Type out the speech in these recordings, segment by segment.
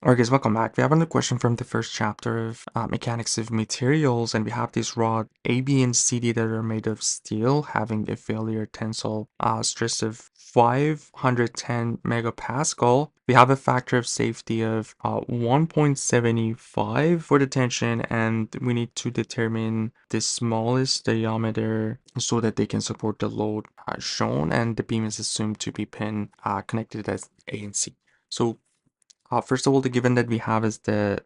Alright guys, welcome back. We have another question from the first chapter of Mechanics of Materials, and we have this rod A, B, and CD that are made of steel, having a failure tensile stress of 510 megapascal. We have a factor of safety of 1.75 for the tension, and we need to determine the smallest diameter so that they can support the load shown, and the beam is assumed to be pin connected as A and C. So first of all, the given that we have is the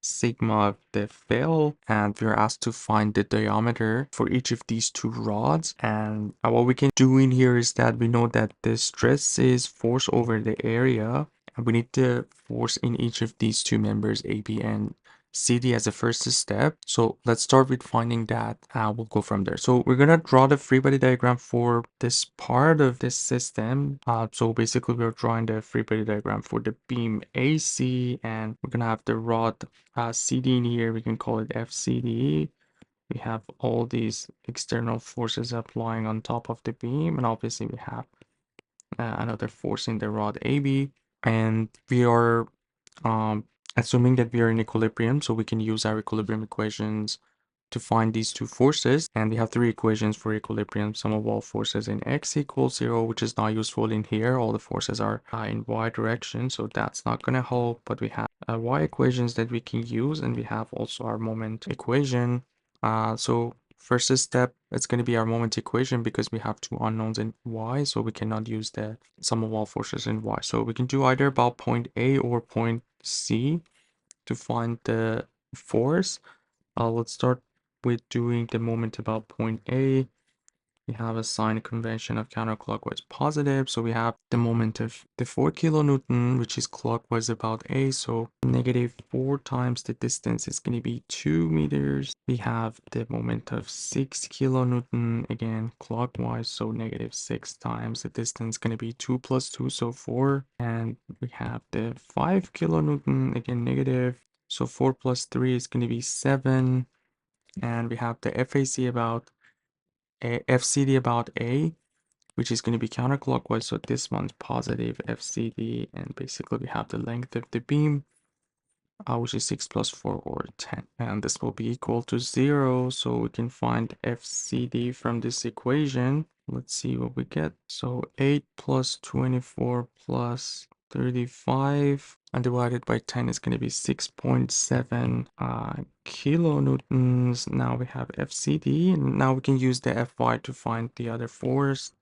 sigma of the fail, and we're asked to find the diameter for each of these two rods. And what we can do in here is that we know that the stress is force over the area, and we need the force in each of these two members, AB and CD, as a first step. So let's start with finding that. We'll go from there. So we're gonna draw the free body diagram for this part of this system. So basically we're drawing the free body diagram for the beam AC, and we're gonna have the rod CD in here. We can call it FCD. We have all these external forces applying on top of the beam, and obviously we have another force in the rod AB, and we are assuming that we are in equilibrium, so we can use our equilibrium equations to find these two forces. And we have three equations for equilibrium: sum of all forces in x equals 0, which is not useful in here. All the forces are in y direction, so that's not going to help. But we have y equations that we can use, and we have also our moment equation. So first step, it's going to be our moment equation because we have two unknowns in y, so we cannot use the sum of all forces in y. So we can do either about point A or point C to find the force. Let's start with doing the moment about point A. We have a sign convention of counterclockwise positive, so we have the moment of the 4 kilonewton, which is clockwise about A, so negative 4 times the distance is going to be 2 meters. We have the moment of 6 kilonewton, again clockwise, so negative 6 times the distance, going to be 2 plus 2, so 4. And we have the 5 kilonewton, again negative, so 4 plus 3 is going to be 7. And we have the FAC about FCD about A, which is going to be counterclockwise, so this one's positive FCD, and basically we have the length of the beam, which is 6 plus 4 or 10, and this will be equal to 0, so we can find FCD from this equation. Let's see what we get. So 8 plus 24 plus 35 divided by 10 is going to be 6.7 kilonewtons. Now we have FCD, and now we can use the Fy to find the other force.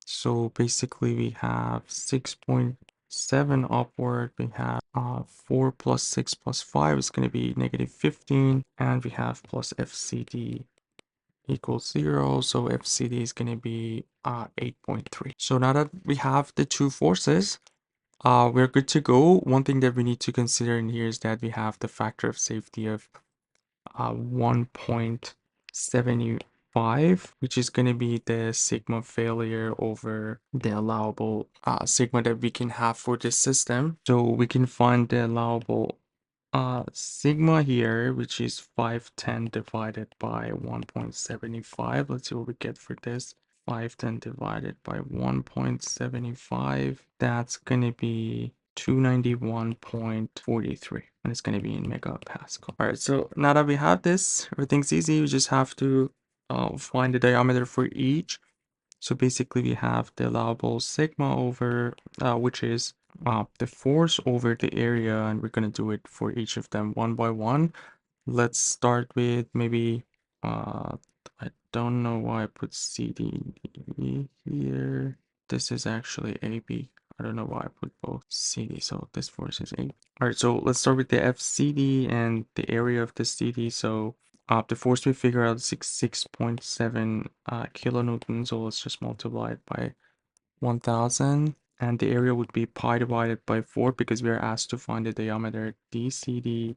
So basically we have 6.7 upward. We have 4 plus 6 plus 5 is going to be negative 15, and we have plus FCD equals 0, so FCD is going to be 8.3. So now that we have the two forces, we're good to go. One thing that we need to consider in here is that we have the factor of safety of 1.75, which is going to be the sigma failure over the allowable sigma that we can have for this system. So we can find the allowable sigma here, which is 510 divided by 1.75. Let's see what we get for this. 510 divided by 1.75, that's gonna be 291.43, and it's gonna be in megapascal. All right, so now that we have this, everything's easy. We just have to find the diameter for each. So basically we have the allowable sigma over, which is the force over the area, and we're gonna do it for each of them one by one. Let's start with maybe, I don't know why I put CD here. This is actually AB. I don't know why I put both CD, so this force is AB. All right, so let's start with the FCD and the area of the CD. So the force we figure out is 6.7 kilonewtons, so let's just multiply it by 1000, and the area would be pi divided by 4 because we are asked to find the diameter DCD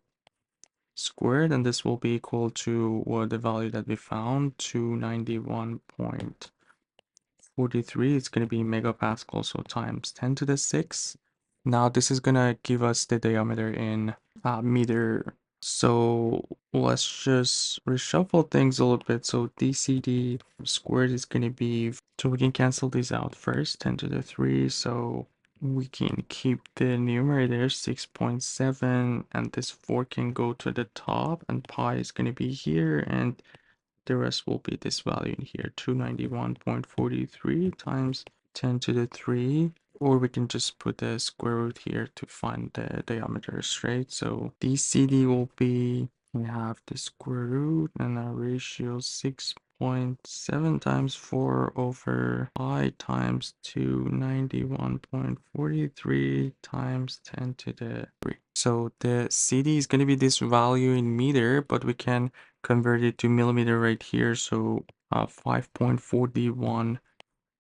squared, and this will be equal to the value that we found, 291.43. It's going to be megapascal, so times 10 to the 6. Now this is going to give us the diameter in meter. So let's just reshuffle things a little bit. So DCD squared is going to be, so we can cancel these out first, 10 to the 3. So we can keep the numerator 6.7, and this 4 can go to the top, and pi is going to be here, and the rest will be this value in here, 291.43 times 10 to the 3. Or we can just put the square root here to find the diameter straight. So DCD will be, we have the square root and our ratio 6.7 times 4 over pi times 291.43 times 10 to the 3. So the CD is going to be this value in meter, but we can convert it to millimeter right here. So 5.41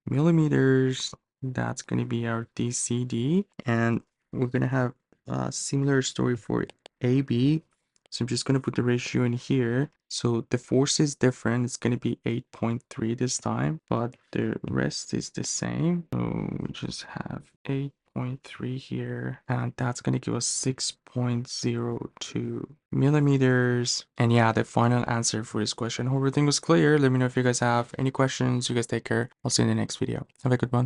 millimeters, that's going to be our DCD. And we're going to have a similar story for AB. So I'm just going to put the ratio in here. So the force is different. It's going to be 8.3 this time, but the rest is the same. So we just have 8.3 here, and that's going to give us 6.02 millimeters. And yeah, the final answer for this question. Hope everything was clear. Let me know if you guys have any questions. You guys take care. I'll see you in the next video. Have a good one.